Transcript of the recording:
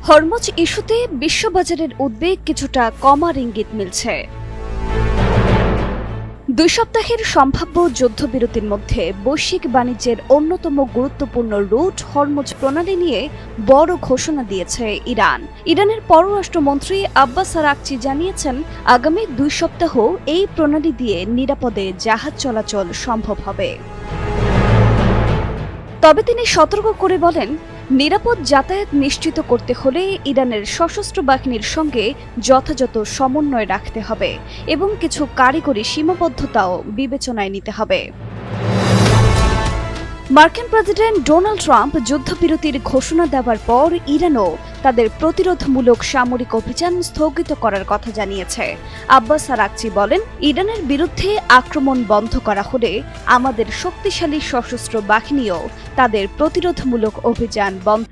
Hormuz ইস্যুতে বিশ্ববাজারের উদ্বেগ কিছুটা কমার ইঙ্গিত মিলছে। 2 সপ্তাহের সম্ভাব্য যুদ্ধবিরতির মধ্যে বৈশ্বিক বাণিজ্যের অন্যতম গুরুত্বপূর্ণ রুট হরমুজ প্রণালী নিয়ে বড় ঘোষণা দিয়েছে ইরান। ইরানের পররাষ্ট্রমন্ত্রী আব্বাস আরাগচি জানিয়েছেন, আগামী 2 সপ্তাহ এই প্রণালী দিয়ে নিরাপদে জাহাজ চলাচল সম্ভব হবে। তবে তিনি সতর্ক করে বলেন, নিরাপদ যাতায়াত নিশ্চিত করতে হলে ইরানের সশস্ত্র বাহিনীর সঙ্গে যথাযথ সমন্বয় রাখতে হবে এবং কিছু কারিগরি সীমাবদ্ধতাও বিবেচনায় নিতে হবে। মার্কিন প্রেসিডেন্ট ডোনাল্ড ট্রাম্প যুদ্ধবিরতির ঘোষণা দেওয়ার পর ইরানও তাদের প্রতিরোধমূলক সামরিক অভিযান স্থগিত করার কথা জানিয়েছে। আব্বাস আরাগচি বলেন, ইরানের বিরুদ্ধে আক্রমণ বন্ধ করা হলে আমাদের শক্তিশালী সশস্ত্র বাহিনীও তাদের প্রতিরোধমূলক অভিযান বন্ধ